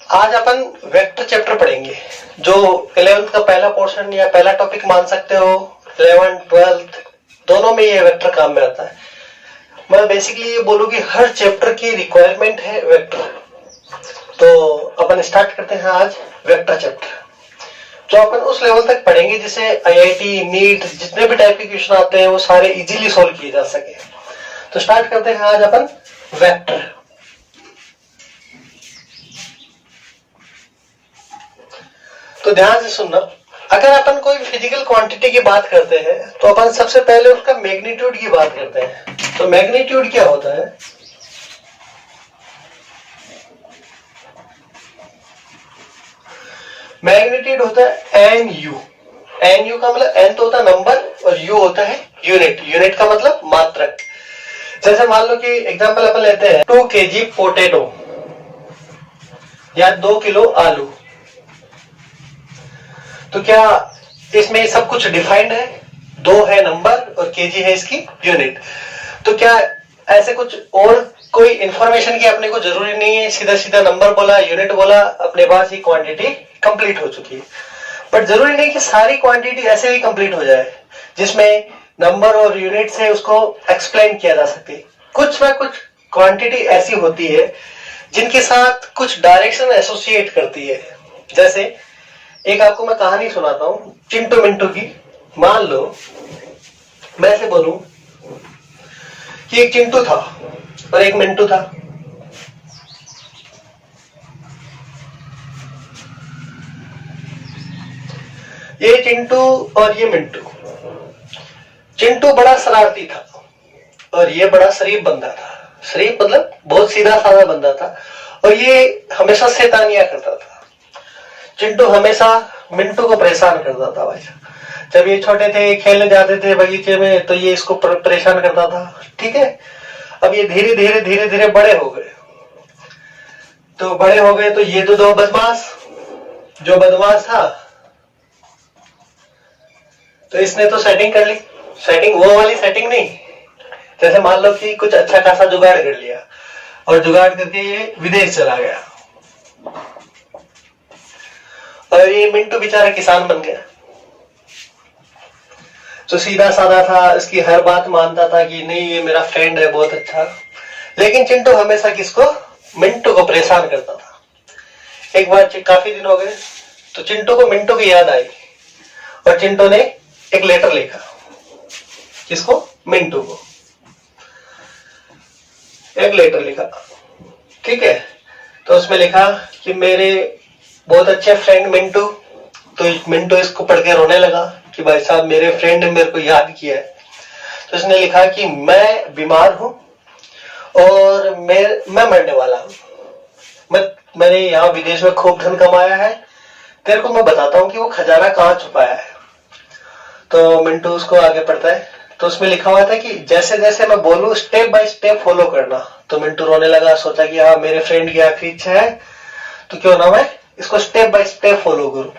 आज अपन vector chapter पढ़ेंगे जो 11th का पहला पोर्शन या पहला टॉपिक मान सकते हो। 11th 12th दोनों में ये वेक्टर काम में आता है। मैं बेसिकली ये बोलूँ कि हर चैप्टर की रिक्वायरमेंट है वेक्टर। तो अपन स्टार्ट करते हैं आज वेक्टर चैप्टर, जो अपन उस लेवल तक पढ़ेंगे जिसे आईआईटी नीट जितने भी टाइप के क्वेश्चन आते हैं वो सारे इजीली सॉल्व किए जा सके। तो स्टार्ट करते हैं आज अपन वेक्टर। तो ध्यान से सुनना, अगर अपन कोई फिजिकल क्वांटिटी की बात करते हैं तो अपन सबसे पहले उसका मैग्नीट्यूड की बात करते हैं। तो मैग्नीट्यूड क्या होता है? मैग्नीट्यूड होता है एन यू। एन यू का मतलब एन तो होता है नंबर और यू होता है यूनिट। यूनिट का मतलब मात्रक। जैसे मान लो कि एग्जांपल अपन लेते हैं 2 kg पोटैटो या 2 किलो आलू। तो क्या इसमें सब कुछ डिफाइंड है? 2 है नंबर और केजी है इसकी यूनिट। तो क्या ऐसे कुछ और कोई इंफॉर्मेशन की अपने को जरूरी नहीं है? सीधा सीधा नंबर बोला, यूनिट बोला, अपने पास ही क्वांटिटी कंप्लीट हो चुकी है। बट जरूरी नहीं कि सारी क्वांटिटी ऐसे ही कंप्लीट हो जाए जिसमें नंबर और यूनिट से उसको एक्सप्लेन किया जा सके। कुछ ना कुछ क्वांटिटी ऐसी होती है जिनके साथ कुछ डायरेक्शन एसोसिएट करती है। जैसे एक आपको मैं कहानी सुनाता हूं चिंटू मिंटू की। मान लो मैं ऐसे बोलूं कि एक चिंटू था और एक मिंटू था। ये चिंटू और ये मिंटू। चिंटू बड़ा शरारती था और ये बड़ा शरीफ बंदा था। शरीफ मतलब बहुत सीधा साधा बंदा था और ये हमेशा शैतानियां करता था। चिंटू हमेशा मिंटू को परेशान करता था। भाई जब ये छोटे थे खेलने जाते थे बगीचे में तो ये इसको परेशान करता था। ठीक है, अब ये धीरे धीरे बड़े हो गए। तो बड़े हो गए तो ये तो दो बदमाश, जो बदमाश था तो इसने तो सेटिंग कर ली। सेटिंग वो वाली सेटिंग नहीं, जैसे मान लो कि कुछ अच्छा खासा जुगाड़ कर लिया और जुगाड़ करके ये विदेश चला गया और ये मिंटू बेचारा किसान बन गया। तो सीधा साधा था, इसकी हर बात मानता था कि नहीं ये मेरा फ्रेंड है बहुत अच्छा। लेकिन चिंटू हमेशा किसको? मिंटू को परेशान करता था। एक बार काफी दिन हो गए तो चिंटू को मिंटू की याद आई और चिंटू ने एक लेटर लिखा। किसको? मिंटू को एक लेटर लिखा। ठीक है, तो उसमें लिखा कि मेरे बहुत अच्छे फ्रेंड मिंटू। तो मिंटू इसको पढ़ के रोने लगा कि भाई साहब मेरे फ्रेंड ने मेरे को याद किया है। तो इसने लिखा कि मैं बीमार हूं और मैं मरने वाला हूं। मैंने यहाँ विदेश में खूब धन कमाया है, तेरे को मैं बताता हूँ कि वो खजाना कहाँ छुपाया है। तो मिंटू उसको आगे पढ़ता है तो उसमें लिखा हुआ था कि जैसे जैसे मैं बोलूं स्टेप बाय स्टेप फॉलो करना। तो मिंटू रोने लगा, सोचा कि हाँ मेरे फ्रेंड की आखिरी इच्छा है तो क्यों ना मैं इसको स्टेप बाय स्टेप फॉलो करूं।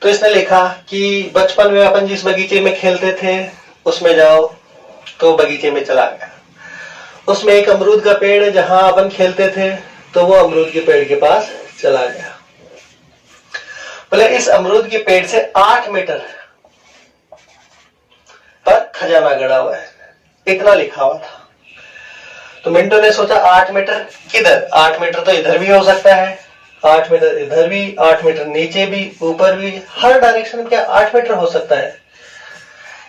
तो इसने लिखा कि बचपन में अपन जिस बगीचे में खेलते थे उसमें जाओ। तो बगीचे में चला गया। उसमें एक अमरूद का पेड़ है, जहां अपन खेलते थे तो वो अमरूद के पेड़ के पास चला गया। बोले इस अमरूद के पेड़ से 8 मीटर पर खजाना गड़ा हुआ है, इतना लिखा हुआ था। तो मिंटू ने सोचा 8 मीटर किधर? 8 मीटर तो इधर भी हो सकता है, 8 मीटर इधर भी, 8 मीटर नीचे भी, ऊपर भी, हर डायरेक्शन में क्या 8 मीटर हो सकता है?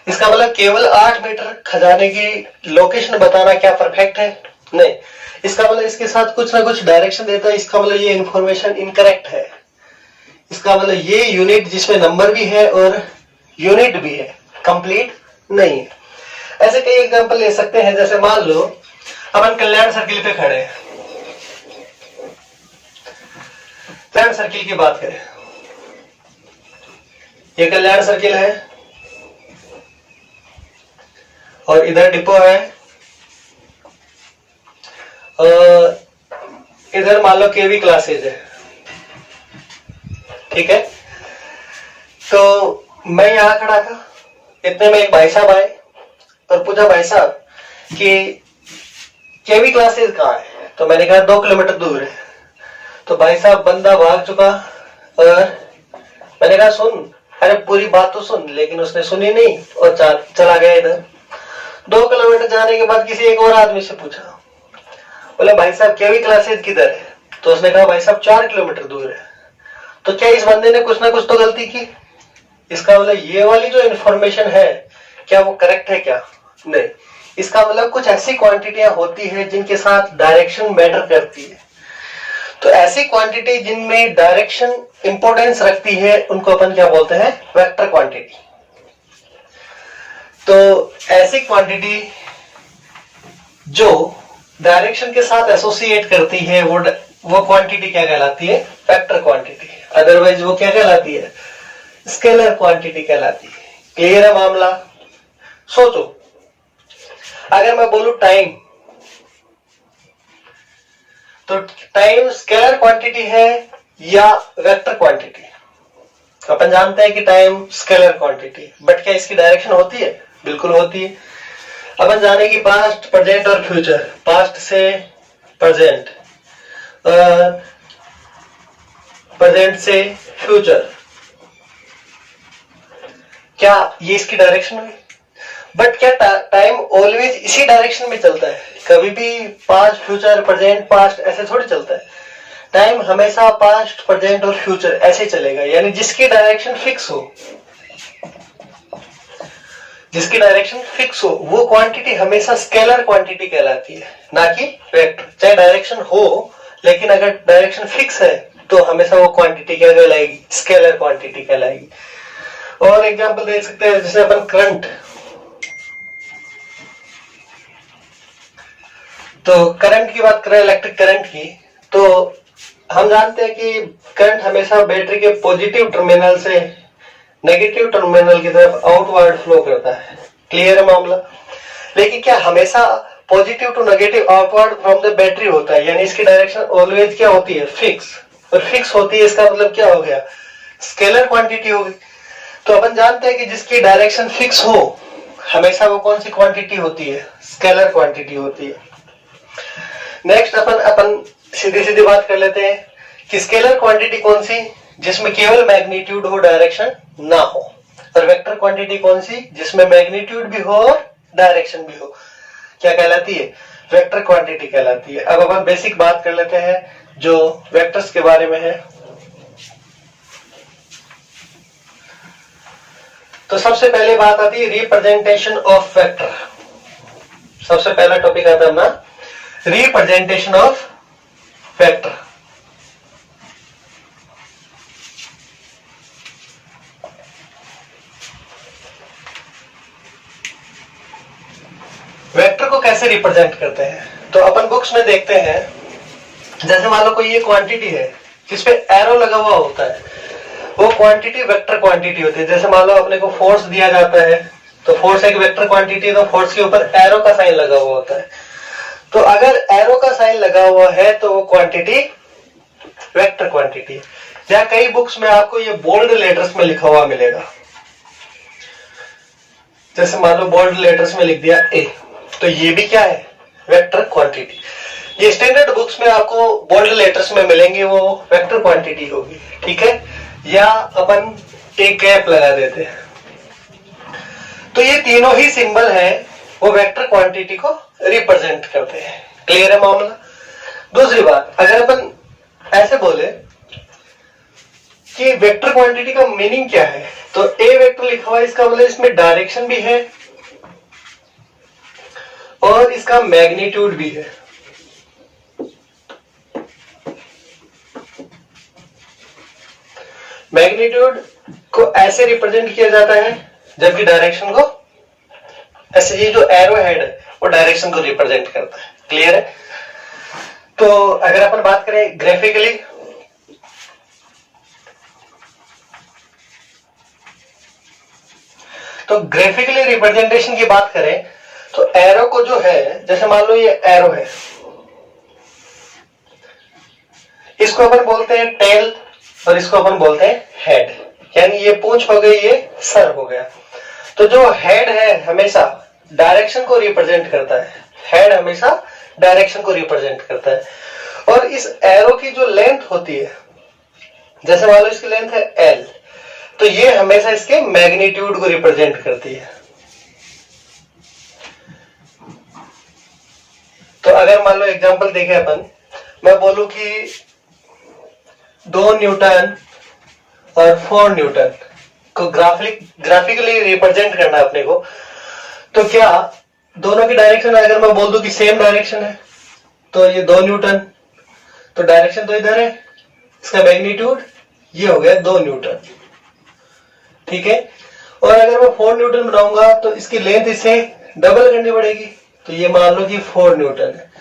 इसका मतलब केवल 8 मीटर खजाने की लोकेशन बताना क्या परफेक्ट है? नहीं, इसका मतलब इसके साथ कुछ ना कुछ डायरेक्शन देता है। इसका मतलब ये इंफॉर्मेशन इनकरेक्ट है। इसका मतलब ये यूनिट जिसमें नंबर भी है और यूनिट भी है कंप्लीट नहीं है। ऐसे कई एग्जांपल ले सकते हैं। जैसे मान लो अपन कल्याण सर्किल पे खड़े हैं। कल्याण सर्किल की बात करें, ये कल्याण सर्किल है और इधर डिपो है और इधर मान लो केवी क्लासेज है। ठीक है, तो मैं यहां खड़ा था, इतने में एक भाई साहब आए और पूछा भाई साहब कि केवी क्लासेज कहाँ है? तो मैंने कहा 2 किलोमीटर दूर है। तो भाई साहब बंदा भाग चुका और मैंने कहा सुन, अरे पूरी बात तो सुन, लेकिन उसने सुनी नहीं और चला गया इधर। 2 किलोमीटर जाने के बाद किसी एक और आदमी से पूछा, बोले भाई साहब केवी क्लासेज किधर है? तो उसने कहा भाई साहब 4 किलोमीटर दूर है। तो क्या इस बंदे ने कुछ ना कुछ तो गलती की? इसका मतलब ये वाली जो इन्फॉर्मेशन है क्या वो करेक्ट है क्या? नहीं। इसका मतलब कुछ ऐसी क्वांटिटियां होती है जिनके साथ डायरेक्शन मैटर करती है। तो ऐसी क्वांटिटी जिनमें डायरेक्शन इंपॉर्टेंस रखती है उनको अपन क्या बोलते हैं? Vector quantity. तो ऐसी क्वांटिटी जो डायरेक्शन के साथ एसोसिएट करती है वो क्वांटिटी क्या कहलाती है? Vector quantity. अदरवाइज वो क्या कहलाती है? स्केलर क्वांटिटी कहलाती है। क्लियर है मामला? सोचो, अगर मैं बोलूं टाइम, तो टाइम स्केलर क्वांटिटी है या वेक्टर क्वांटिटी? अपन जानते हैं कि टाइम स्केलर क्वांटिटी, बट क्या इसकी डायरेक्शन होती है? बिल्कुल होती है। अपन जाने की पास्ट, प्रेजेंट और फ्यूचर, पास्ट से प्रेजेंट, प्रेजेंट से फ्यूचर, क्या ये इसकी डायरेक्शन हुई? बट क्या टाइम ऑलवेज इसी डायरेक्शन में चलता है? कभी भी पास्ट, फ्यूचर, प्रेजेंट, पास्ट ऐसे थोड़ी चलता है। टाइम हमेशा पास्ट, प्रेजेंट और फ्यूचर ऐसे चलेगा। यानी जिसकी डायरेक्शन फिक्स हो, जिसकी डायरेक्शन फिक्स हो वो क्वांटिटी हमेशा स्केलर क्वांटिटी कहलाती है, ना कि वेक्टर। चाहे डायरेक्शन हो, लेकिन अगर डायरेक्शन फिक्स है तो हमेशा वो क्वांटिटी क्या कहलाएगी? स्केलर क्वांटिटी कहलाएगी। और एग्जांपल दे सकते हैं, जैसे अपन करंट, तो करंट की बात करें, इलेक्ट्रिक करंट की, तो हम जानते हैं कि करंट हमेशा बैटरी के पॉजिटिव टर्मिनल से नेगेटिव टर्मिनल की तरफ आउटवर्ड फ्लो करता है। क्लियर है मामला? लेकिन क्या हमेशा positive to negative outward from the battery होता है? यानी इसकी डायरेक्शन ऑलवेज क्या होती है? फिक्स। और फिक्स होती है, इसका मतलब क्या हो गया? स्केलर क्वांटिटी होगी। तो अपन जानते हैं कि जिसकी डायरेक्शन फिक्स हो हमेशा वो कौन सी क्वांटिटी होती है? स्केलर क्वांटिटी होती है। नेक्स्ट अपन सीधी सीधी बात कर लेते हैं कि स्केलर क्वांटिटी कौन सी? जिसमें केवल मैग्नीट्यूड हो, डायरेक्शन ना हो। और वेक्टर क्वांटिटी कौन सी? जिसमें मैग्नीट्यूड भी हो और डायरेक्शन भी हो। क्या कहलाती है? वेक्टर क्वांटिटी कहलाती है। अब अपन बेसिक बात कर लेते हैं जो वेक्टर्स के बारे में है। तो सबसे पहले बात आती है रिप्रेजेंटेशन ऑफ वेक्टर। सबसे पहला टॉपिक आता है अपना रिप्रेजेंटेशन ऑफ वेक्टर। वेक्टर को कैसे रिप्रेजेंट करते हैं? तो अपन बुक्स में देखते हैं, जैसे मान लो कोई ये क्वांटिटी है जिसपे एरो लगा हुआ होता है, वो क्वांटिटी वेक्टर क्वांटिटी होती है। जैसे मान लो अपने को फोर्स दिया जाता है, तो फोर्स एक वेक्टर क्वांटिटी है, तो फोर्स के ऊपर एरो का साइन लगा हुआ होता है। तो अगर एरो का साइन लगा हुआ है तो वो क्वांटिटी वेक्टर क्वांटिटी है। या कई बुक्स में आपको ये बोल्ड लेटर्स में लिखा हुआ मिलेगा, जैसे मान लो बोल्ड लेटर्स में लिख दिया ए, तो ये भी क्या है? Vector quantity. ये स्टैंडर्ड बुक्स में आपको बोल्ड लेटर्स में मिलेंगे, वो वेक्टर क्वांटिटी होगी। ठीक है? या अपन एक कैप लगा देते हैं, तो ये तीनों ही सिंबल है वो वेक्टर क्वांटिटी को रिप्रेजेंट करते हैं। क्लियर है मामला? दूसरी बात, अगर अपन ऐसे बोले कि वेक्टर क्वांटिटी का मीनिंग क्या है, तो ए वेक्टर लिखा हुआ है, इसका मतलब इसमें डायरेक्शन भी है और इसका मैग्नीट्यूड भी है। मैग्नीट्यूड को ऐसे रिप्रेजेंट किया जाता है, जबकि डायरेक्शन को ऐसे, ये जो एरो हेड है वो डायरेक्शन को रिप्रेजेंट करता है। क्लियर है? तो अगर अपन बात करें ग्राफिकली, तो ग्राफिकली रिप्रेजेंटेशन की बात करें तो एरो को जो है, जैसे मान लो ये एरो है, इसको अपन बोलते हैं टेल और इसको अपन बोलते हैं हेड। यानी ये पूंछ हो गई, ये सर हो गया। तो जो हेड है हमेशा डायरेक्शन को रिप्रेजेंट करता है। हेड हमेशा डायरेक्शन को रिप्रेजेंट करता है। और इस एरो की जो लेंथ होती है, जैसे मान लो इसकी लेंथ है L, तो ये हमेशा इसके मैग्नीट्यूड को रिप्रेजेंट करती है। तो अगर मान लो एग्जांपल देखें अपन, मैं बोलूं कि 2 न्यूटन और 4 न्यूटन को ग्राफिकली रिप्रेजेंट करना है अपने को, तो क्या दोनों की डायरेक्शन अगर मैं बोल दूं कि सेम डायरेक्शन है, तो ये 2 न्यूटन, तो डायरेक्शन तो इधर है, इसका मैग्नीट्यूड ये हो गया 2 न्यूटन, ठीक है। और अगर मैं 4 न्यूटन बनाऊंगा तो इसकी लेंथ इसे डबल करनी पड़ेगी, तो ये मान लो कि 4 न्यूटन है।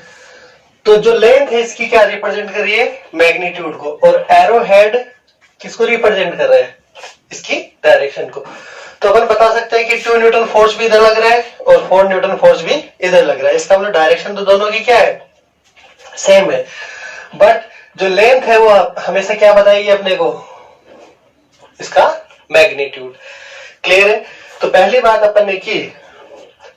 तो जो लेंथ है इसकी क्या रिप्रेजेंट कर रही है, मैग्नीट्यूड को, और एरो हेड किसको रिप्रेजेंट कर रहा है, इसकी डायरेक्शन को। तो अपन बता सकते हैं कि 2 न्यूटन फोर्स भी इधर लग रहा है और 4 न्यूटन फोर्स भी इधर लग रहा है। इसका मतलब डायरेक्शन तो दोनों की क्या है, सेम है, बट जो लेंथ है वो हमेशा क्या बताएगी अपने को, इसका मैग्नीट्यूड। क्लियर है। तो पहली बात अपन ने की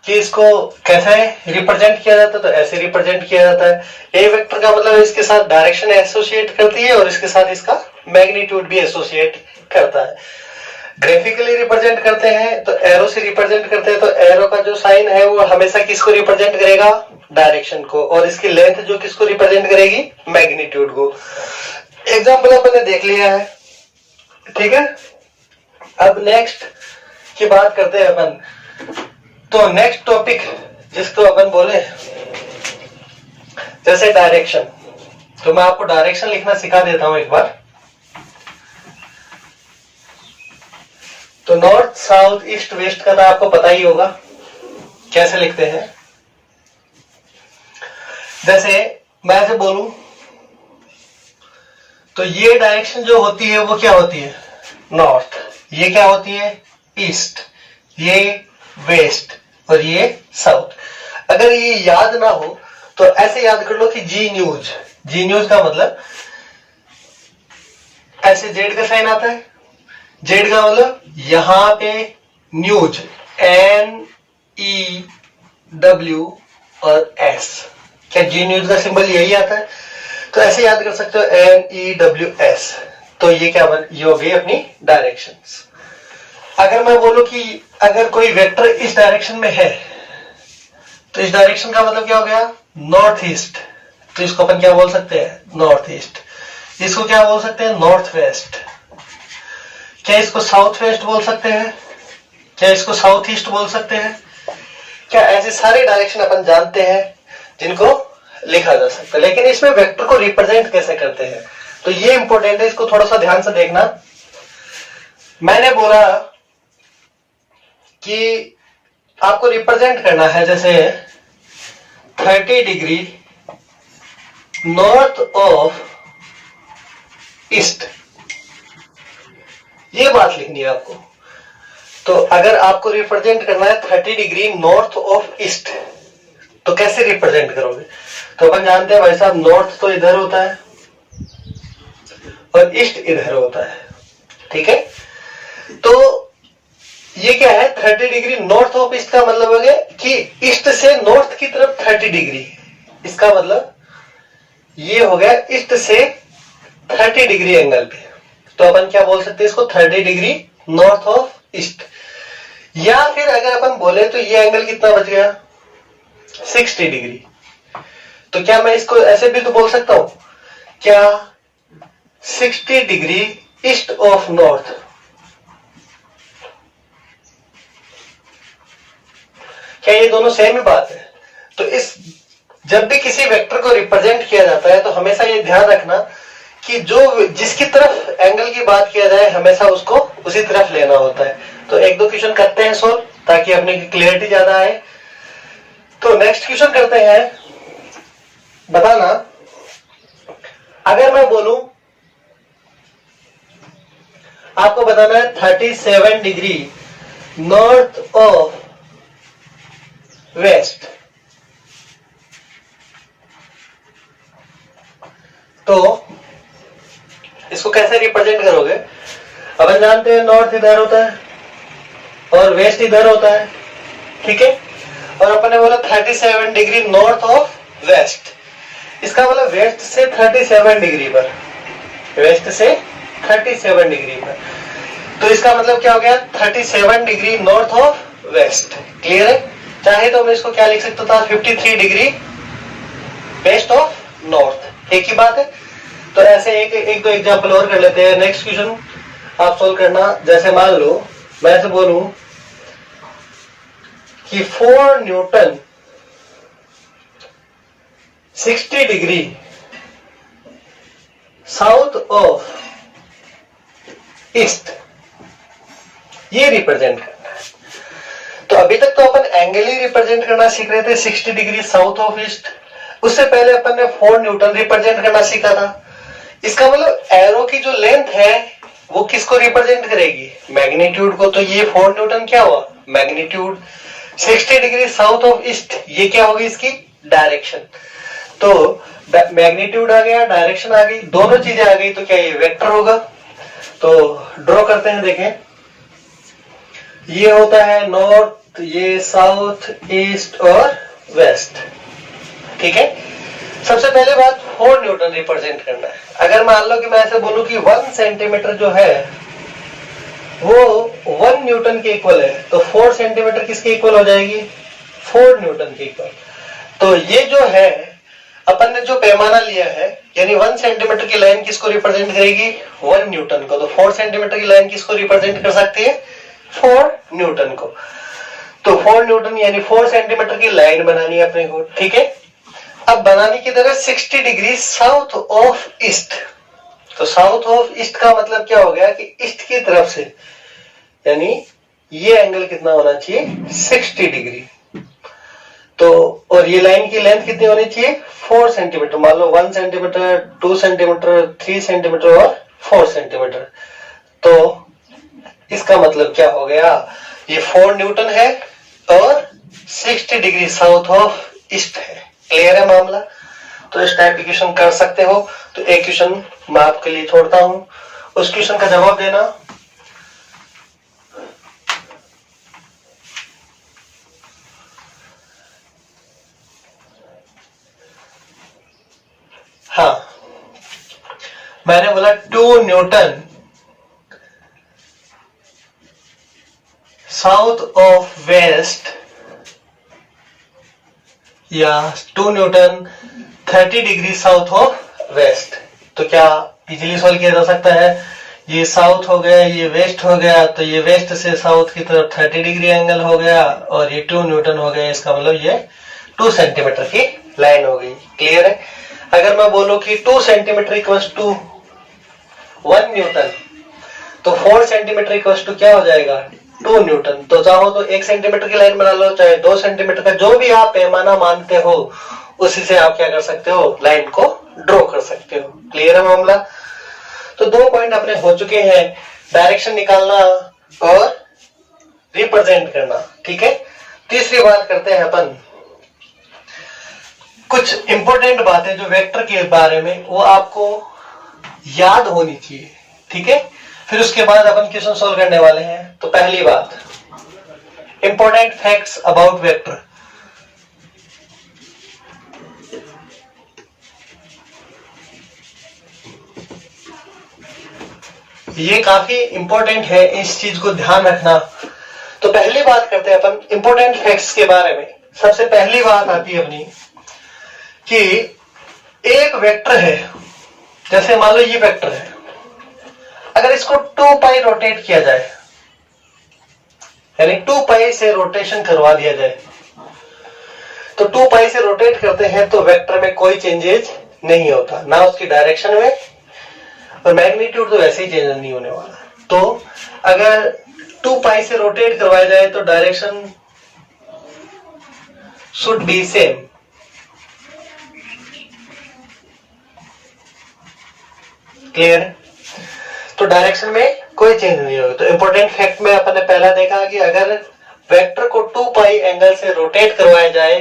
कि इसको कैसे रिप्रेजेंट किया जाता है, तो ऐसे रिप्रेजेंट किया जाता है। ए वेक्टर का मतलब इसके साथ डायरेक्शन एसोसिएट करती है और इसके साथ इसका मैग्नीट्यूड भी एसोसिएट करता है। ग्राफिकली रिप्रेजेंट करते हैं तो एरो से रिप्रेजेंट करते हैं, तो एरो का जो साइन है वो हमेशा किसको रिप्रेजेंट करेगा, डायरेक्शन को, और इसकी लेंथ जो किसको रिप्रेजेंट करेगी, मैग्नीट्यूड को। एग्जांपल अपन ने देख लिया है, ठीक है। अब नेक्स्ट की बात करते हैं अपन। तो नेक्स्ट टॉपिक जिसको अपन बोले जैसे डायरेक्शन, तो मैं आपको डायरेक्शन लिखना सिखा देता हूं एक बार। तो नॉर्थ साउथ ईस्ट वेस्ट का तो आपको पता ही होगा कैसे लिखते हैं। जैसे मैं ऐसे बोलूं तो ये डायरेक्शन जो होती है वो क्या होती है, नॉर्थ, ये क्या होती है, ईस्ट, ये वेस्ट और ये साउथ। अगर ये याद ना हो तो ऐसे याद कर लो कि जी न्यूज, जी न्यूज का मतलब ऐसे जेड का साइन आता है, जेड का मतलब यहां पे न्यूज, NEW और S, क्या जी न्यूज का सिंबल यही आता है, तो ऐसे याद कर सकते हो NEWS। तो ये क्या ये हो गई अपनी डायरेक्शंस। अगर मैं बोलूं कि अगर कोई वेक्टर इस डायरेक्शन में है तो इस डायरेक्शन का मतलब क्या हो गया, नॉर्थ ईस्ट, तो इसको अपन क्या बोल सकते हैं, नॉर्थ ईस्ट। इसको क्या बोल सकते हैं, नॉर्थ वेस्ट। क्या इसको साउथ वेस्ट बोल सकते हैं, क्या इसको साउथ ईस्ट बोल सकते हैं, क्या ऐसे सारे डायरेक्शन अपन जानते हैं जिनको लिखा जा सकता है। लेकिन इसमें वेक्टर को रिप्रेजेंट कैसे करते हैं, तो ये इंपॉर्टेंट है, इसको थोड़ा सा ध्यान से देखना। मैंने बोला कि आपको रिप्रेजेंट करना है जैसे 30 डिग्री नॉर्थ ऑफ ईस्ट, ये बात लिखनी है आपको। तो अगर आपको रिप्रेजेंट करना है 30 डिग्री नॉर्थ ऑफ ईस्ट, तो कैसे रिप्रेजेंट करोगे, तो अपन जानते हैं भाई साहब नॉर्थ तो इधर होता है और ईस्ट इधर होता है, ठीक है। तो ये क्या है, 30 डिग्री नॉर्थ ऑफ ईस्ट का मतलब हो गया कि ईस्ट से नॉर्थ की तरफ 30 डिग्री, इसका मतलब ये हो गया ईस्ट से 30 डिग्री एंगल पे। तो अपन क्या बोल सकते हैं इसको, 30 डिग्री नॉर्थ ऑफ ईस्ट। या फिर अगर अपन बोले तो ये एंगल कितना बच गया, 60 डिग्री। तो क्या मैं इसको ऐसे भी तो बोल सकता हूं, क्या 60 डिग्री ईस्ट ऑफ नॉर्थ, क्या ये दोनों सेम ही बात है। तो इस जब भी किसी वेक्टर को रिप्रेजेंट किया जाता है तो हमेशा ये ध्यान रखना कि जो जिसकी तरफ एंगल की बात किया जाए हमेशा उसको उसी तरफ लेना होता है। तो एक दो क्वेश्चन करते हैं सोल्व ताकि अपने की क्लियरिटी ज्यादा आए। तो नेक्स्ट क्वेश्चन करते हैं, बताना अगर मैं बोलूं आपको बताना है 37 डिग्री नॉर्थ ऑफ वेस्ट, तो इसको कैसे रिप्रेजेंट करोगे। अपन जानते हैं नॉर्थ इधर होता है और वेस्ट इधर होता है, ठीक है। और अपन ने बोला 37 डिग्री नॉर्थ ऑफ वेस्ट, इसका मतलब वेस्ट से 37 डिग्री पर, वेस्ट से 37 डिग्री पर, तो इसका मतलब क्या हो गया 37 degree north of west. Clear है? चाहे तो मैं इसको क्या लिख सकता था 53 डिग्री वेस्ट ऑफ नॉर्थ, एक ही बात है। तो ऐसे एक दो एग्जांपल और कर लेते हैं। नेक्स्ट क्वेश्चन आप सोल्व करना। जैसे मान लो मैं ऐसे बोलूं कि 4 Newton 60 degree south of east, ये रिप्रेजेंट करना है। तो अभी तक तो अपन एंगल ही रिप्रेजेंट करना सीख रहे थे 60 डिग्री साउथ ऑफ ईस्ट। उससे पहले अपन ने 4 न्यूटन रिप्रेजेंट करना सीखा था। इसका मतलब एरो की जो लेंथ है वो किसको रिप्रेजेंट करेगी? मैग्नीट्यूड को। तो ये 4 न्यूटन क्या हुआ? Magnitude. 60 degree south of east, ये क्या होगी? इसकी डायरेक्शन। तो मैग्नीट्यूड आ गया, डायरेक्शन आ गई, दोनों चीजें आ गई, तो क्या ये वेक्टर होगा? तो ड्रॉ करते हैं। देखें, ये होता है नॉर्थ, ये साउथ, ईस्ट और वेस्ट। ठीक है। सबसे पहले बात 4 न्यूटन रिप्रेजेंट करना है। अगर मान लो कि मैं ऐसे बोलूं कि 1 सेंटीमीटर जो है वो 1 न्यूटन के इक्वल है, तो 4 सेंटीमीटर किसके इक्वल हो जाएगी? 4 न्यूटन के इक्वल। तो ये जो है अपन ने जो पैमाना लिया है, यानी 1 सेंटीमीटर की लाइन किसको रिप्रेजेंट करेगी? 1 न्यूटन को। तो 4 सेंटीमीटर की लाइन किसको रिप्रेजेंट कर सकती है? 4 न्यूटन को। तो 4 न्यूटन यानी 4 सेंटीमीटर की लाइन बनानी है अपने को। ठीक है। अब बनाने की तरह 60 डिग्री साउथ ऑफ ईस्ट। तो साउथ ऑफ ईस्ट का मतलब क्या हो गया कि ईस्ट की तरफ से, यानी ये एंगल कितना होना चाहिए? 60 डिग्री। तो और ये लाइन की लेंथ कितनी होनी चाहिए? 4 सेंटीमीटर। मान लो 1 सेंटीमीटर, 2 सेंटीमीटर, 3 सेंटीमीटर और 4 सेंटीमीटर। तो इसका मतलब क्या हो गया? ये 4 न्यूटन है और 60 डिग्री साउथ ऑफ ईस्ट है। क्लियर है मामला? तो इस टाइप की क्वेश्चन कर सकते हो। तो एक क्वेश्चन मैं आपके लिए छोड़ता हूं, उस क्वेश्चन का जवाब देना। हाँ, मैंने बोला 2 न्यूटन साउथ ऑफ वेस्ट या 2 newton 30 degree south of west. तो क्या इजीली सॉल्व किया जा सकता है? ये साउथ हो गया, ये वेस्ट हो गया, तो ये वेस्ट से साउथ की तरफ 30 डिग्री एंगल हो गया और ये 2 न्यूटन हो गया। इसका मतलब ये 2 सेंटीमीटर की लाइन हो गई। क्लियर है? अगर मैं बोलूं कि 2 सेंटीमीटर इक्वल्स टू 1 न्यूटन, तो 4 सेंटीमीटर इक्वल्स टू क्या हो जाएगा? 2 न्यूटन। तो चाहो तो 1 सेंटीमीटर की लाइन बना लो, चाहे 2 सेंटीमीटर का, जो भी आप पैमाना मानते हो उसी से आप क्या कर सकते हो? लाइन को ड्रॉ कर सकते हो। क्लियर है मामला? तो 2 पॉइंट अपने हो चुके हैं, डायरेक्शन निकालना और रिप्रेजेंट करना। ठीक है। तीसरी बात करते हैं अपन, कुछ इंपॉर्टेंट बातें जो वेक्टर के बारे में वो आपको याद होनी चाहिए। ठीक है। फिर उसके बाद अपन क्वेश्चन सोल्व करने वाले हैं। तो पहली बात, इंपॉर्टेंट फैक्ट्स अबाउट वेक्टर। ये काफी इंपॉर्टेंट है, इस चीज को ध्यान रखना। तो पहली बात करते हैं अपन इंपॉर्टेंट फैक्ट्स के बारे में। सबसे पहली बात आती है अपनी कि एक वेक्टर है, जैसे मान लो ये वेक्टर है, अगर इसको 2 पाई रोटेट किया जाए, यानी 2 पाई से रोटेशन करवा दिया जाए, तो 2 पाई से रोटेट करते हैं तो वेक्टर में कोई चेंजेस नहीं होता, ना उसकी डायरेक्शन में, और मैग्नीट्यूड तो वैसे ही चेंज नहीं होने वाला। तो अगर 2 पाई से रोटेट करवाया जाए तो direction should be same. Clear? तो डायरेक्शन में कोई चेंज नहीं होगा। तो इंपॉर्टेंट फैक्ट में अपन ने पहला देखा कि अगर वेक्टर को 2 पाई एंगल से रोटेट करवाया जाए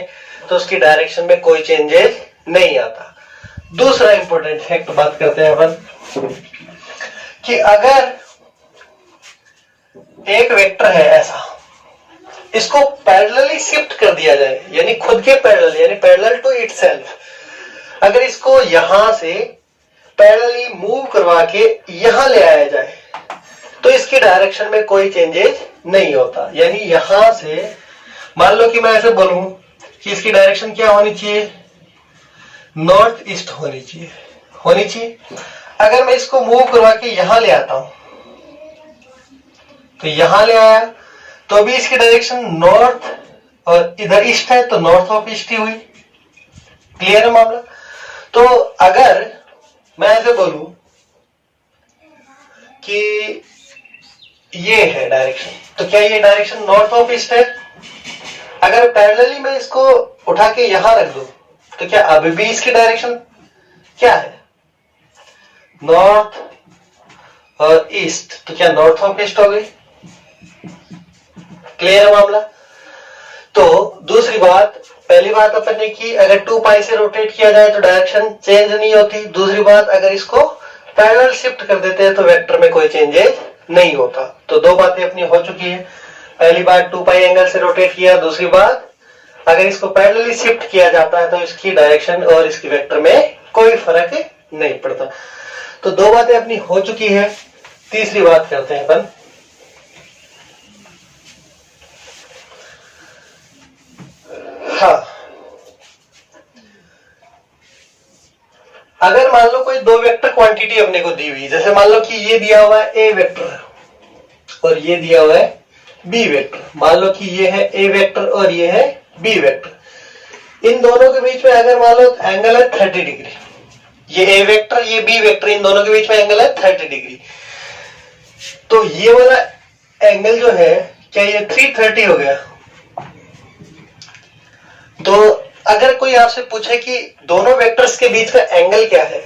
तो उसकी डायरेक्शन में कोई चेंजेस नहीं आता। दूसरा इंपॉर्टेंट फैक्ट बात करते हैं अपन कि अगर एक वेक्टर है ऐसा, इसको पैरेलली शिफ्ट कर दिया जाए, यानी खुद के पैरेलल, यानी पैरेलल टू इटसेल्फ, अगर इसको यहां से पैरेलली मूव करवा के यहां ले आया जाए तो इसकी डायरेक्शन में कोई चेंजेस नहीं होता। यानी यहां से मान लो कि मैं ऐसे बोलूं कि इसकी डायरेक्शन क्या होनी चाहिए, नॉर्थ ईस्ट होनी चाहिए। अगर मैं इसको मूव करवा के यहां ले आता हूं तो यहां ले आया तो अभी इसकी डायरेक्शन नॉर्थ और इधर ईस्ट है तो नॉर्थ ऑफ ईस्ट ही हुई। क्लियर है मामला। तो अगर मैं ऐसे बोलूं कि ये है डायरेक्शन तो क्या ये डायरेक्शन नॉर्थ ऑफ ईस्ट है। अगर पैरेलली मैं इसको उठा के यहां रख दूं तो क्या अभी भी इसकी डायरेक्शन क्या है, नॉर्थ और ईस्ट, तो क्या नॉर्थ ऑफ ईस्ट हो गई। क्लियर है मामला। तो दूसरी बात, पहली बात अपन ने की अगर 2 पाई से रोटेट किया जाए तो डायरेक्शन चेंज नहीं होती। दूसरी बात अगर इसको पैरेलल शिफ्ट कर देते हैं तो वेक्टर में कोई चेंजेस नहीं होता। तो दो बातें अपनी हो चुकी है। पहली बात 2 पाई एंगल से रोटेट किया, दूसरी बात अगर इसको पैरेलली शिफ्ट किया जाता है तो इसकी डायरेक्शन और इसकी वेक्टर में कोई फर्क नहीं पड़ता। तो दो बातें अपनी हो चुकी है। तीसरी बात करते हैं अपन। हाँ, अगर मान लो कोई दो वेक्टर क्वांटिटी अपने को दी हुई, जैसे मान लो कि ये दिया हुआ है ए वेक्टर और ये दिया हुआ है बी वेक्टर। मान लो कि ये है ए वेक्टर और ये है बी वेक्टर। इन दोनों के बीच में अगर मान लो एंगल है 30 डिग्री, ये ए वेक्टर ये बी वेक्टर, इन दोनों के बीच में एंगल है 30 डिग्री। तो ये वाला एंगल जो है क्या ये 330 हो गया। तो अगर कोई आपसे पूछे कि दोनों वेक्टर्स के बीच का एंगल क्या है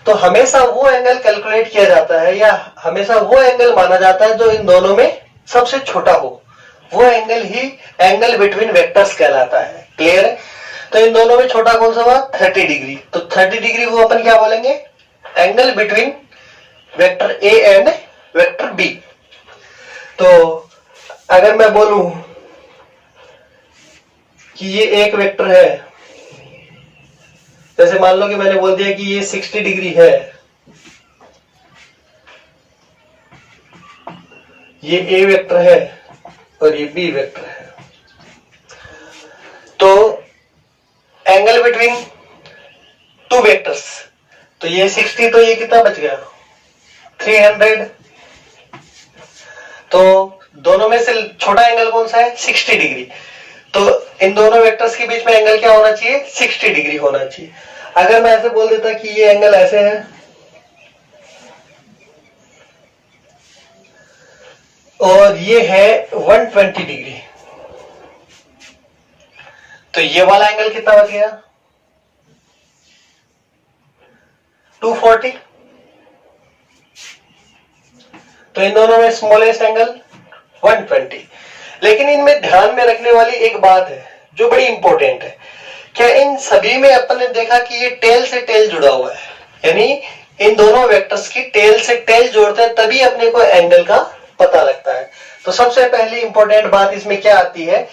तो हमेशा वो एंगल कैलकुलेट किया जाता है या हमेशा वो एंगल माना जाता है जो इन दोनों में सबसे छोटा हो। वो एंगल ही एंगल बिटवीन वेक्टर्स कहलाता है। क्लियर है। तो इन दोनों में छोटा कौन सा हुआ, 30 डिग्री। तो 30 डिग्री को अपन क्या बोलेंगे, angle between vector A and vector B. तो अगर मैं बोलूं कि ये एक वेक्टर है, जैसे मान लो कि मैंने बोल दिया कि ये 60 डिग्री है, ये ए वेक्टर है और ये बी वेक्टर है। तो एंगल बिटवीन टू वेक्टर्स, तो ये 60 तो ये कितना बच गया 300। तो दोनों में से छोटा एंगल कौन सा है 60 डिग्री। तो इन दोनों वेक्टर्स के बीच में एंगल क्या होना चाहिए 60 डिग्री होना चाहिए। अगर मैं ऐसे बोल देता कि ये एंगल ऐसे है और ये है 120 डिग्री, तो ये वाला एंगल कितना बच गया 240। तो इन दोनों में स्मॉलेस्ट एंगल 120। लेकिन इनमें ध्यान में रखने वाली एक बात है जो बड़ी इंपॉर्टेंट है। क्या इन सभी में अपन ने देखा कि ये टेल से टेल जुड़ा हुआ है, यानी इन दोनों वेक्टर्स की टेल से टेल जोड़ते हैं तभी अपने को एंगल का पता लगता है। तो सबसे पहली इंपॉर्टेंट बात इसमें क्या आती है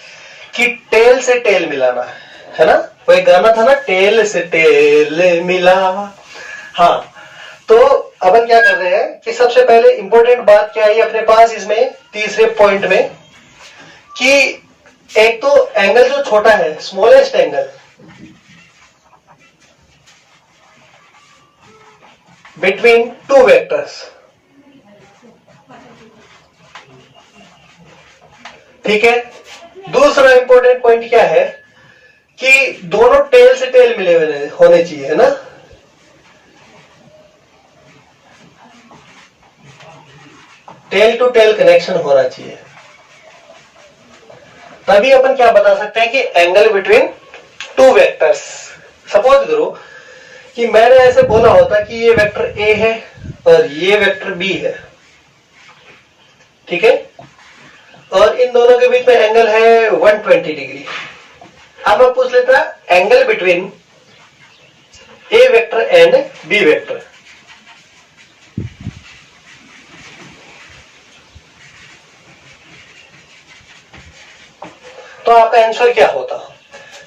कि टेल से टेल मिलाना है ना। वो एक गाना था ना, टेल से टेल मिला। हाँ, तो अपन क्या कर रहे हैं कि सबसे पहले इंपॉर्टेंट बात क्या है अपने पास इसमें तीसरे पॉइंट में, कि एक तो एंगल जो छोटा है smallest angle between two vectors, ठीक है। दूसरा इंपॉर्टेंट पॉइंट क्या है कि दोनों टेल से टेल मिले हुए होने चाहिए, है ना। टेल टू टेल कनेक्शन होना चाहिए, तभी अपन क्या बता सकते हैं कि angle between two vectors. Suppose करो कि मैंने ऐसे बोला होता कि ये वेक्टर ए है और ये वेक्टर बी है, ठीक है, और इन दोनों के बीच में एंगल है 120 डिग्री। अब मैं पूछ लेता angle between A vector and B vector. तो आपका आंसर क्या होता।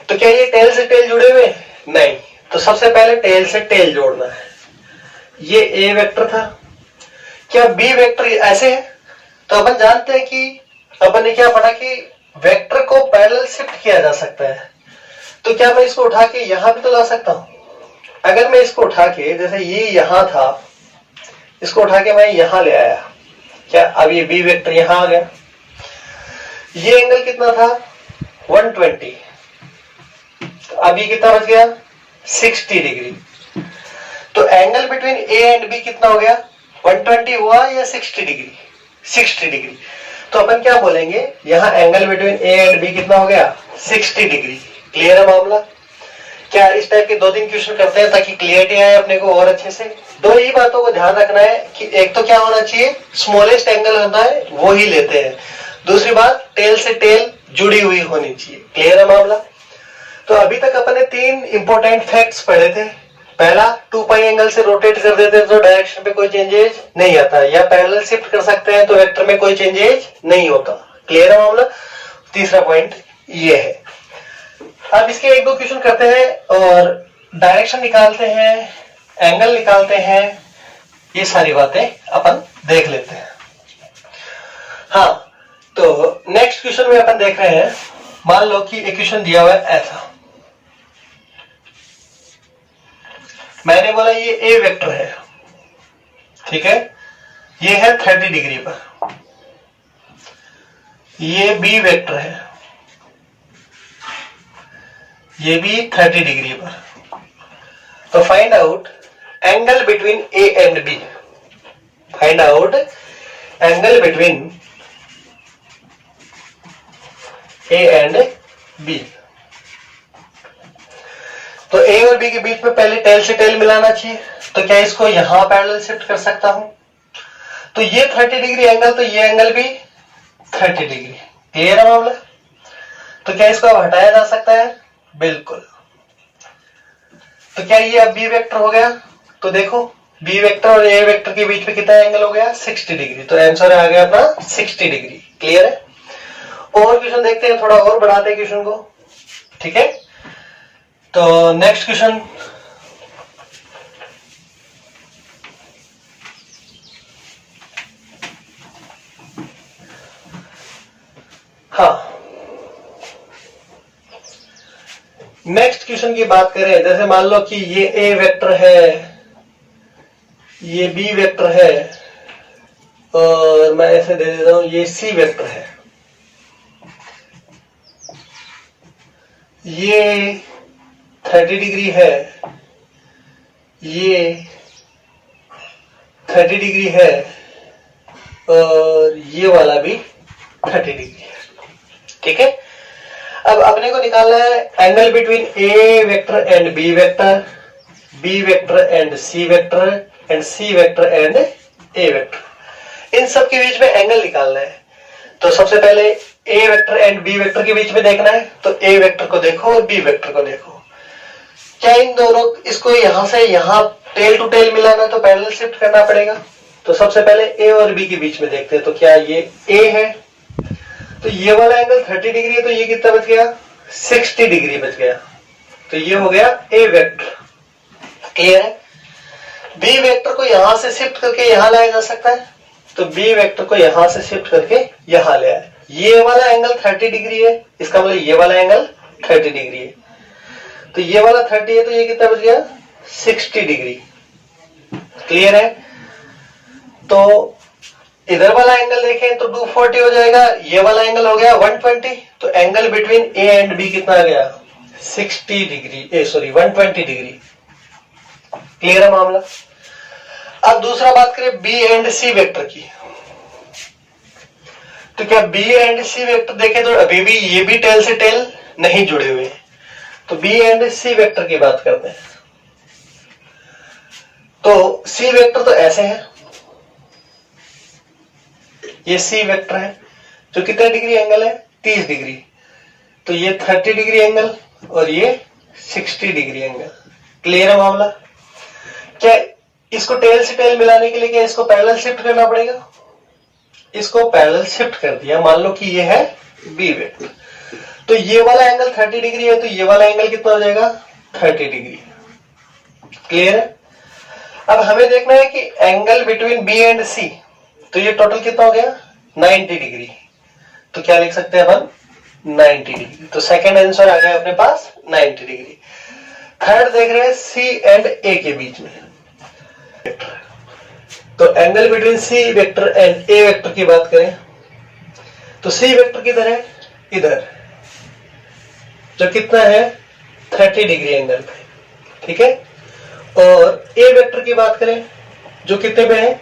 तो क्या ये टेल से टेल जुड़े हुए, नहीं, तो सबसे पहले टेल से टेल जोड़ना है। ये ए वेक्टर था, क्या बी वेक्टर ऐसे है? तो अपन जानते हैं कि अपन ने क्या पढ़ा कि वेक्टर को पैरेलल शिफ्ट किया जा सकता है। तो क्या मैं इसको उठा के यहां भी तो ला सकता हूं? अगर मैं इसको उठा के, जैसे ये यहां था, इसको उठा के मैं यहां ले आया, क्या अब ये बी वेक्टर यहां आ गया? ये एंगल कितना था? 120। तो अब ये कितना बच गया? 60 डिग्री। तो angle between A and B कितना हो गया? 120 हुआ या 60 डिग्री? 60 डिग्री। तो अपन क्या बोलेंगे, यहां angle between A and B कितना हो गया? 60 डिग्री। क्लियर है मामला? क्या इस टाइप के 2-3 क्वेश्चन करते हैं ताकि क्लियरिटी आए अपने को और अच्छे से। दो ही बातों को ध्यान रखना है कि एक तो क्या होना चाहिए, स्मॉलेस्ट एंगल होता है वो ही लेते हैं। दूसरी बात, टेल से टेल जुड़ी हुई होनी चाहिए। क्लियर है मामला? तो अभी तक अपन ने 3 इंपॉर्टेंट फैक्ट्स पढ़े थे। पहला, 2 पाई एंगल से रोटेट कर देते हैं तो डायरेक्शन पे कोई चेंजेज नहीं आता, या पैरेलल शिफ्ट कर सकते हैं तो वेक्टर में कोई चेंजेज नहीं होता। क्लियर है मामला? तीसरा पॉइंट ये है। अब इसके 1-2 क्वेश्चन करते हैं और डायरेक्शन निकालते हैं, एंगल निकालते हैं, ये सारी बातें अपन देख लेते हैं। हाँ, तो नेक्स्ट क्वेश्चन में अपन देख रहे हैं, मान लो कि एक क्वेश्चन दिया हुआ है ऐसा। मैंने बोला ये ए वेक्टर है, ठीक है, ये है 30 डिग्री पर। ये बी वेक्टर है, ये भी 30 डिग्री पर। तो find out angle between A and B. Find out angle between A and B. तो ए और बी के बीच में पहले टेल से टेल मिलाना चाहिए। तो क्या इसको यहां पैरेलल शिफ्ट कर सकता हूं? तो ये 30 डिग्री एंगल, तो ये एंगल भी 30 डिग्री। क्लियर है मामला? तो क्या इसको अब हटाया जा सकता है? बिल्कुल। तो क्या ये अब बी वेक्टर हो गया? तो देखो, बी वेक्टर और ए वेक्टर के बीच में कितना एंगल हो गया? 60 डिग्री। तो आंसर आ गया अपना 60 डिग्री। क्लियर है? और क्वेश्चन देखते हैं, थोड़ा और बढ़ाते हैं क्वेश्चन को, ठीक है। तो नेक्स्ट क्वेश्चन, हाँ, नेक्स्ट क्वेश्चन की बात करें, जैसे मान लो कि ये ए वेक्टर है, ये बी वेक्टर है, और मैं ऐसे दे देता हूं ये सी वेक्टर है। ये 30 डिग्री है, ये 30 डिग्री है, और ये वाला भी 30 डिग्री है, ठीक है। अब अपने को निकालना है angle between A vector and B vector, B vector and C vector, and C vector and A vector. इन सब के बीच में एंगल निकालना है। तो सबसे पहले ए वेक्टर एंड बी वेक्टर के बीच में देखना है। तो ए वेक्टर को देखो और बी वेक्टर को देखो, क्या इन दोनों, इसको यहां से यहां टेल टू टेल मिलाना है तो पैरेलल शिफ्ट करना पड़ेगा। तो सबसे पहले ए और बी के बीच में देखते हैं। तो क्या ये ए है, तो ये वाला एंगल 30 डिग्री है, तो ये कितना बच गया? 60 डिग्री बच गया। तो ये हो गया ए वेक्टर। क्लियर है? बी वेक्टर को यहां से शिफ्ट करके यहां लाया जा सकता है। तो बी वेक्टर को यहां से शिफ्ट करके यहां ले आए। ये वाला एंगल 30 डिग्री है, इसका मतलब ये वाला एंगल 30 डिग्री है। तो ये वाला 30 है, तो ये कितना बच गया? 60 डिग्री। क्लियर है? तो इधर वाला एंगल देखें तो 240 हो जाएगा, ये वाला एंगल हो गया 120। तो angle between A and B कितना आ गया? 60 डिग्री, सॉरी 120 डिग्री। क्लियर है मामला? अब दूसरा बात करें बी एंड सी वेक्टर की। तो क्या बी एंड सी वेक्टर देखें तो अभी भी ये भी टेल से टेल नहीं जुड़े हुए। तो बी एंड सी वेक्टर की बात करते हैं। तो सी वेक्टर तो ऐसे है, ये सी वेक्टर है जो कितने डिग्री एंगल है? 30 डिग्री। तो ये 30 डिग्री एंगल और ये 60 डिग्री एंगल। क्लियर है मामला? क्या इसको टेल से टेल मिलाने के लिए क्या इसको पैरेलल शिफ्ट करना पड़ेगा? इसको पैरेलल शिफ्ट कर दिया। मान लो कि ये है बी वेक्टर, तो ये वाला एंगल 30 डिग्री है, तो ये वाला एंगल कितना हो जाएगा? 30 डिग्री। क्लियर है? अब हमें देखना है कि एंगल बिटवीन बी एंड सी, तो ये टोटल कितना हो गया 90 डिग्री। तो क्या लिख सकते हैं अपन 90 डिग्री। तो सेकंड आंसर आ गया अपने पास 90 डिग्री। थर्ड देख रहे हैं सी एंड ए के बीच में, तो angle between C vector and A vector की बात करें तो सी वेक्टर किधर है, इधर, जो कितना है 30 डिग्री एंगल पे, ठीक है। और ए वेक्टर की बात करें जो कितने पे है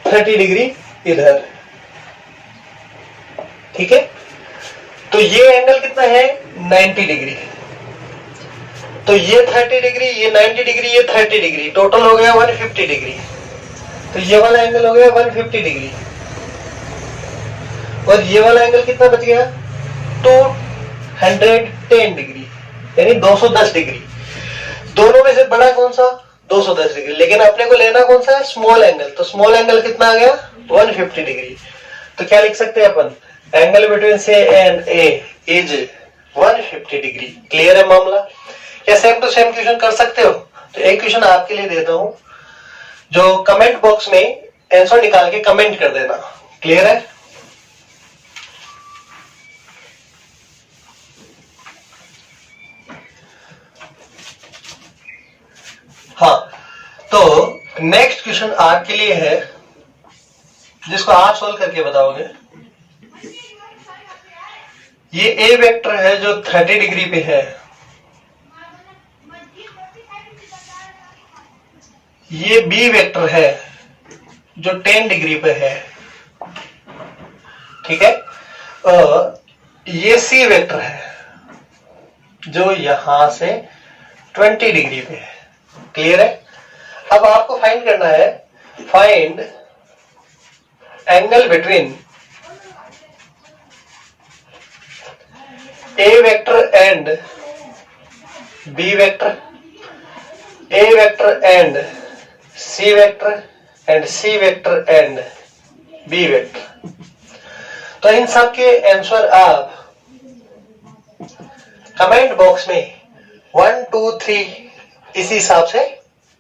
30 डिग्री इधर, ठीक है। तो ये एंगल कितना है 90 डिग्री, तो ये 30 डिग्री, ये 90 डिग्री, ये 30 डिग्री, टोटल हो गया 150 डिग्री। तो ये वाला एंगल हो गया 150 डिग्री, और ये वाला एंगल कितना बच गया 210 डिग्री, यानी 210 डिग्री। दोनों में से बड़ा कौन सा 210 डिग्री, लेकिन अपने को लेना कौन सा है स्मॉल एंगल, तो स्मॉल एंगल कितना आ गया 150 डिग्री। तो क्या लिख सकते हैं अपन, angle between C and A is 150 degree. Clear है मामला? क्या सेम टू सेम क्वेश्चन कर सकते हो? तो एक क्वेश्चन आपके लिए देता हूं, जो कमेंट बॉक्स में आंसर निकाल के कमेंट कर देना। क्लियर है? हाँ, तो नेक्स्ट क्वेश्चन आपके लिए है जिसको आप सोल्व करके बताओगे। ये ए वेक्टर है जो 30 डिग्री पे है, ये बी वेक्टर है जो 10 डिग्री पे है, ठीक है। और ये सी वेक्टर है जो यहां से 20 डिग्री पे है। क्लियर है? अब आपको फाइंड करना है, find angle between A vector and B vector, A vector and C vector, and C vector and B vector. तो इन सब के आंसर आप कमेंट बॉक्स में 1 2 3 इसी हिसाब से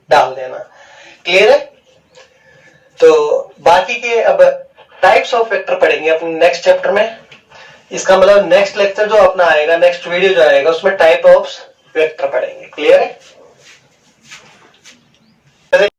डाल देना। क्लियर है? तो बाकी के अब टाइप्स ऑफ वेक्टर पढ़ेंगे अपने नेक्स्ट चैप्टर में। इसका मतलब नेक्स्ट लेक्चर जो अपना आएगा, नेक्स्ट वीडियो जो आएगा, उसमें टाइप ऑफ वेक्टर पढ़ेंगे। क्लियर है?